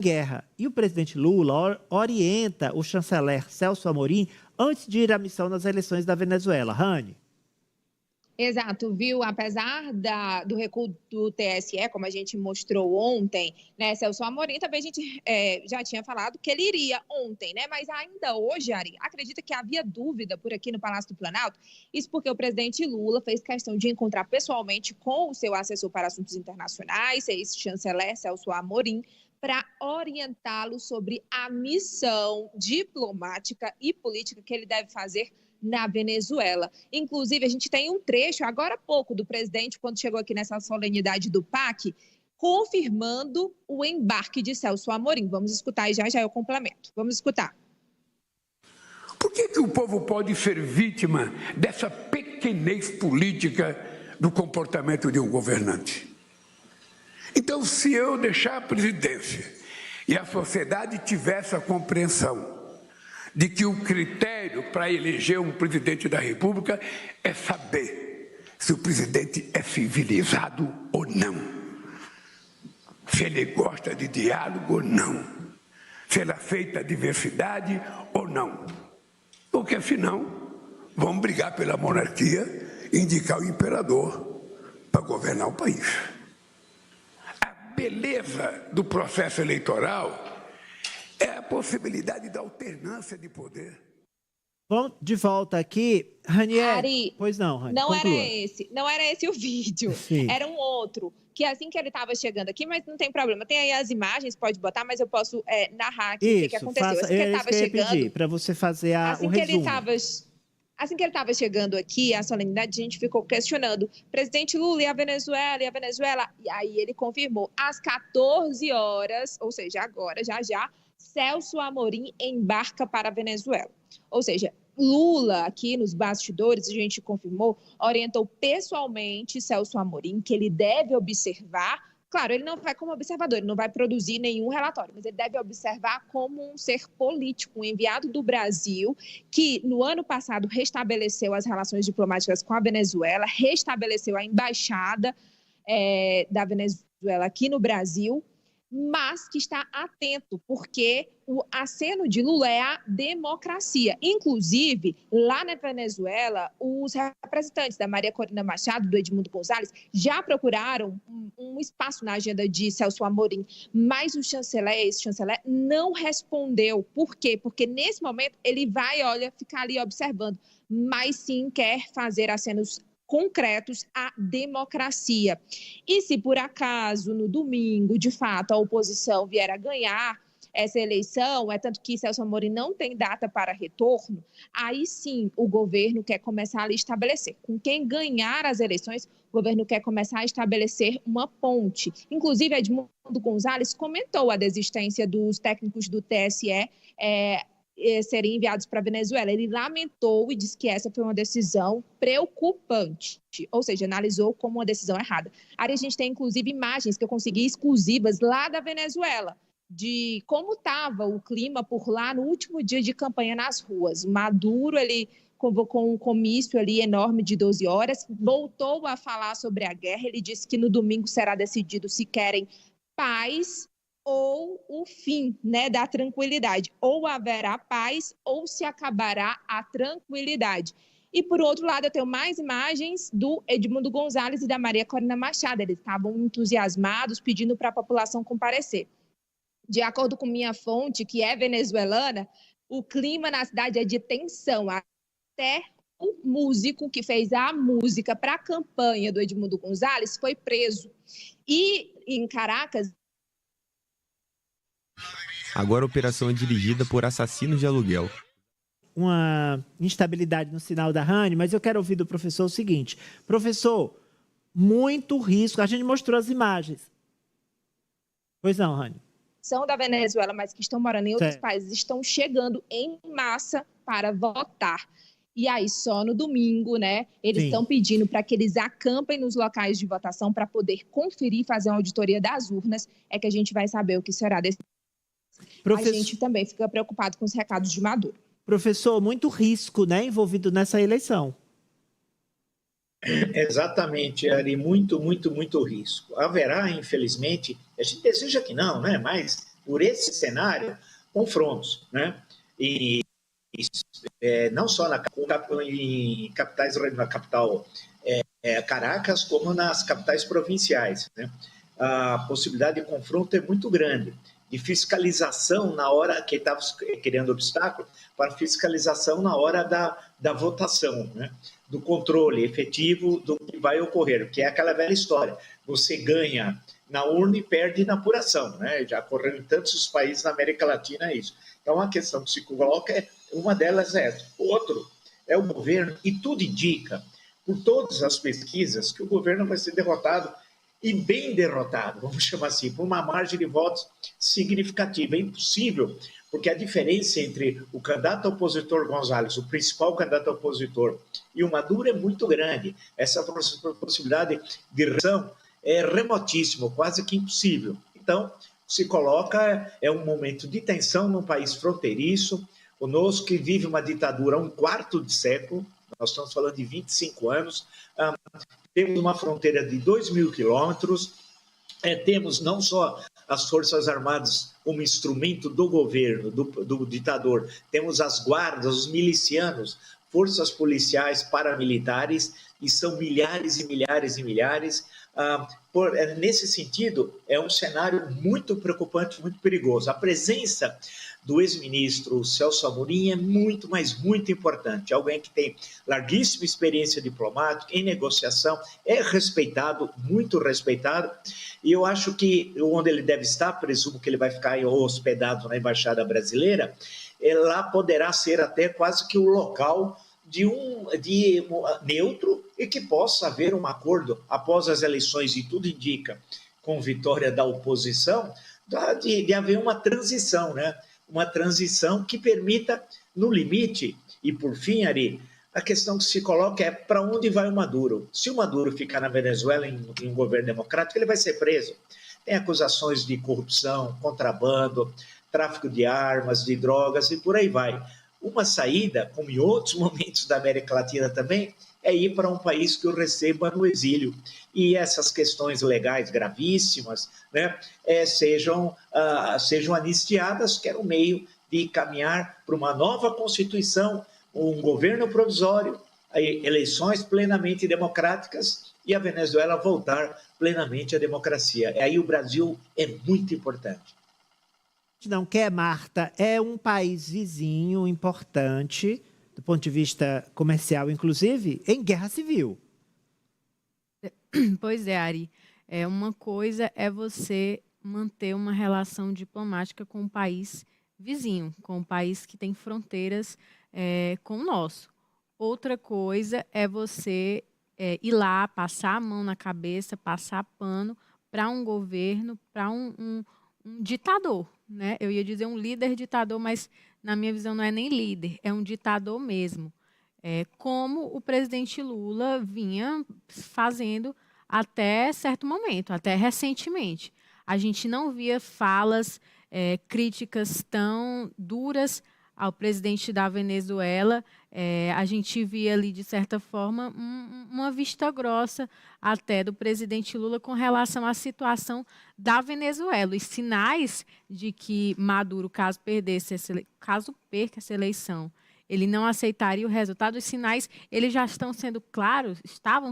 guerra. E o presidente Lula orienta o chanceler Celso Amorim antes de ir à missão nas eleições da Venezuela. Rani? Exato, viu? Apesar do recuo do TSE, como a gente mostrou ontem, né, Celso Amorim, também a gente já tinha falado que ele iria ontem, né? Mas ainda hoje, Ari, acredita que havia dúvida por aqui no Palácio do Planalto? Isso porque o presidente Lula fez questão de encontrar pessoalmente com o seu assessor para assuntos internacionais, ex-chanceler Celso Amorim, para orientá-lo sobre a missão diplomática e política que ele deve fazer na Venezuela. Inclusive, a gente tem um trecho, agora há pouco, do presidente, quando chegou aqui nessa solenidade do PAC, confirmando o embarque de Celso Amorim. Vamos escutar e já eu complemento. Vamos escutar. Por que o povo pode ser vítima dessa pequenez política do comportamento de um governante? Então, se eu deixar a presidência e a sociedade tiver essa compreensão de que o critério para eleger um presidente da República é saber se o presidente é civilizado ou não, se ele gosta de diálogo ou não, se ele aceita a diversidade ou não, porque senão vão brigar pela monarquia e indicar o imperador para governar o país. A beleza do processo eleitoral é a possibilidade da alternância de poder. Vamos de volta aqui. Ranieri, Ari, pois não, Rani, não era esse o vídeo. Sim. Era um outro, que assim que ele estava chegando aqui, mas não tem problema. Tem aí as imagens, pode botar, mas eu posso narrar aqui o que aconteceu. Faça, assim que ele estava chegando, para você fazer o resumo. Assim que ele estava chegando aqui, a solenidade, a gente ficou questionando, presidente Lula, e a Venezuela? E aí ele confirmou, às 14 horas, ou seja, agora, já, Celso Amorim embarca para a Venezuela. Ou seja, Lula, aqui nos bastidores, a gente confirmou, orientou pessoalmente Celso Amorim que ele deve observar. Claro, ele não vai como observador, ele não vai produzir nenhum relatório, mas ele deve observar como um ser político, um enviado do Brasil, que no ano passado restabeleceu as relações diplomáticas com a Venezuela, restabeleceu a embaixada da Venezuela aqui no Brasil, mas que está atento, porque o aceno de Lula é a democracia. Inclusive, lá na Venezuela, os representantes da Maria Corina Machado, do Edmundo Gonzalez, já procuraram um espaço na agenda de Celso Amorim, mas o ex-chanceler, não respondeu. Por quê? Porque nesse momento ele vai, ficar ali observando, mas sim quer fazer acenos concretos à democracia. E se por acaso, no domingo, de fato, a oposição vier a ganhar essa eleição, tanto que Celso Amorim não tem data para retorno, aí sim o governo quer começar a estabelecer. Com quem ganhar as eleições, o governo quer começar a estabelecer uma ponte. Inclusive, Edmundo Gonzalez comentou a desistência dos técnicos do TSE serem enviados para a Venezuela. Ele lamentou e disse que essa foi uma decisão preocupante, ou seja, analisou como uma decisão errada. Aí a gente tem, inclusive, imagens que eu consegui exclusivas lá da Venezuela, de como estava o clima por lá no último dia de campanha nas ruas. Maduro, ele convocou um comício ali enorme de 12 horas, voltou a falar sobre a guerra, ele disse que no domingo será decidido se querem paz ou o fim, da tranquilidade. Ou haverá paz ou se acabará a tranquilidade. E, por outro lado, eu tenho mais imagens do Edmundo Gonzalez e da Maria Corina Machado. Eles estavam entusiasmados, pedindo para a população comparecer. De acordo com minha fonte, que é venezuelana, o clima na cidade é de tensão. Até o músico que fez a música para a campanha do Edmundo Gonzalez foi preso. E em Caracas... Agora a operação é dirigida por assassinos de aluguel. Uma instabilidade no sinal da Rani, mas eu quero ouvir do professor o seguinte. Professor, muito risco. A gente mostrou as imagens. Pois não, Rani? São da Venezuela, mas que estão morando em outros países, estão chegando em massa para votar. E aí, só no domingo, eles estão pedindo para que eles acampem nos locais de votação para poder conferir, fazer uma auditoria das urnas, que a gente vai saber o que será desse. A gente também fica preocupado com os recados de Maduro. Professor, muito risco, envolvido nessa eleição. Exatamente, Ari, muito risco. Haverá, infelizmente, a gente deseja que não, mas por esse cenário, confrontos, né? E não só em capitais, na capital Caracas, como nas capitais provinciais, né? A possibilidade de confronto é muito grande, de fiscalização na hora que estava criando obstáculo para fiscalização na hora da votação, né? Do controle efetivo do que vai ocorrer, que é aquela velha história, você ganha na urna e perde na apuração, né? Já ocorreu em tantos países na América Latina isso. Então a questão que se coloca uma delas é essa. O outro é o governo, e tudo indica, por todas as pesquisas, que o governo vai ser derrotado, e bem derrotado, vamos chamar assim, por uma margem de votos significativa. É impossível, porque a diferença entre o candidato opositor González, o principal candidato opositor, e o Maduro é muito grande. Essa possibilidade de reação é remotíssima, quase que impossível. Então, se coloca, é um momento de tensão num país fronteiriço, conosco que vive uma ditadura há um quarto de século, nós estamos falando de 25 anos, temos uma fronteira de 2.000 quilômetros, temos não só as Forças Armadas como instrumento do governo, do ditador, temos as guardas, os milicianos, forças policiais paramilitares, e são milhares e milhares e milhares. Nesse sentido, é um cenário muito preocupante, muito perigoso. A presença do ex-ministro Celso Amorim é muito, mas muito importante. Alguém que tem larguíssima experiência diplomática, em negociação, é respeitado, muito respeitado, e eu acho que onde ele deve estar, presumo que ele vai ficar hospedado na Embaixada Brasileira, lá poderá ser até quase que o local de neutro e que possa haver um acordo após as eleições, e tudo indica, com vitória da oposição, de haver uma transição, né? Uma transição que permita, no limite, e por fim, Ari, a questão que se coloca é para onde vai o Maduro? Se o Maduro ficar na Venezuela em um governo democrático, ele vai ser preso. Tem acusações de corrupção, contrabando, tráfico de armas, de drogas e por aí vai. Uma saída, como em outros momentos da América Latina também, é ir para um país que o receba no exílio. E essas questões legais gravíssimas, né, sejam anistiadas, que era um meio de caminhar para uma nova Constituição, um governo provisório, eleições plenamente democráticas e a Venezuela voltar plenamente à democracia. Aí o Brasil é muito importante. Não quer, Marta, é um país vizinho importante, do ponto de vista comercial, inclusive, em guerra civil. Pois é, Ari. Uma coisa é você manter uma relação diplomática com um país vizinho, com um país que tem fronteiras com o nosso. Outra coisa é você ir lá, passar a mão na cabeça, passar pano para um governo, para um ditador, né? Eu ia dizer um líder ditador, mas na minha visão não é nem líder, é um ditador mesmo. Como o presidente Lula vinha fazendo até certo momento, até recentemente. A gente não via falas, críticas tão duras ao presidente da Venezuela. A gente via ali, de certa forma, uma vista grossa até do presidente Lula com relação à situação da Venezuela. Os sinais de que Maduro, caso perca essa eleição, ele não aceitaria o resultado, os sinais eles já estavam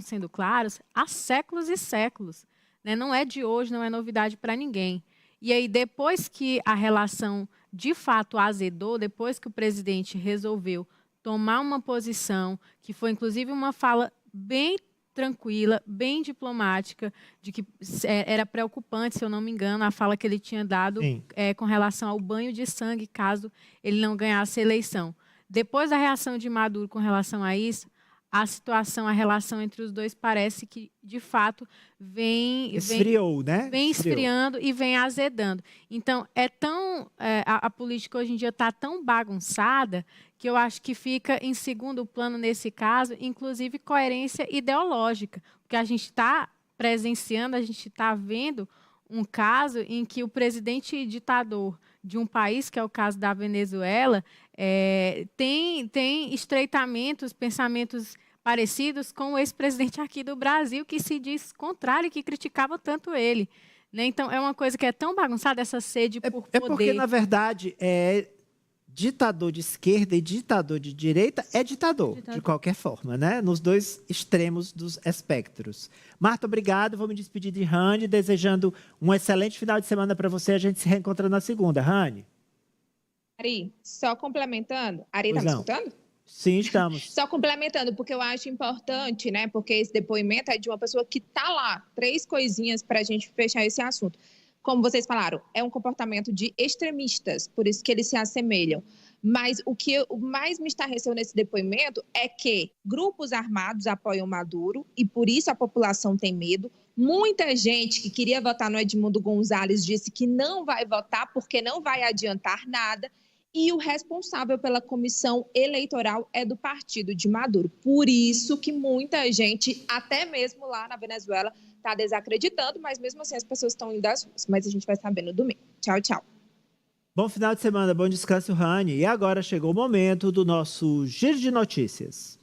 sendo claros há séculos e séculos. Né? Não é de hoje, não é novidade para ninguém. E aí, depois que a relação de fato azedou, depois que o presidente resolveu tomar uma posição, que foi inclusive uma fala bem tranquila, bem diplomática, de que era preocupante, se eu não me engano, a fala que ele tinha dado com relação ao banho de sangue, caso ele não ganhasse a eleição. Depois da reação de Maduro com relação a isso, a relação entre os dois parece que, de fato, esfriou, né? Vem esfriando e vem azedando. Então, a política hoje em dia está tão bagunçada que eu acho que fica em segundo plano, nesse caso, inclusive coerência ideológica. Porque a gente está presenciando, a gente está vendo um caso em que o presidente ditador de um país, que é o caso da Venezuela, tem estreitamentos, pensamentos parecidos com o ex-presidente aqui do Brasil, que se diz contrário, que criticava tanto ele. né? Então, é uma coisa que é tão bagunçada, essa sede por É poder. porque, na verdade, ditador de esquerda e ditador de direita é ditador, de qualquer forma, né? Nos dois extremos dos espectros. Marta, obrigado. Vou me despedir de Rani, desejando um excelente final de semana para você. A gente se reencontra na segunda. Rani? Ari, só complementando. Ari, tá Pois me não. escutando? Sim, estamos. Só complementando, porque eu acho importante, né? Porque esse depoimento é de uma pessoa que tá lá. 3 coisinhas para a gente fechar esse assunto. Como vocês falaram, é um comportamento de extremistas, por isso que eles se assemelham. Mas o que mais me estarreceu nesse depoimento é que grupos armados apoiam Maduro e por isso a população tem medo. Muita gente que queria votar no Edmundo Gonzalez disse que não vai votar porque não vai adiantar nada. E o responsável pela comissão eleitoral é do partido de Maduro. Por isso que muita gente, até mesmo lá na Venezuela, está desacreditando, mas mesmo assim as pessoas estão indo às ruas. Mas a gente vai saber no domingo. Tchau, tchau. Bom final de semana, bom descanso, Rani. E agora chegou o momento do nosso Giro de Notícias.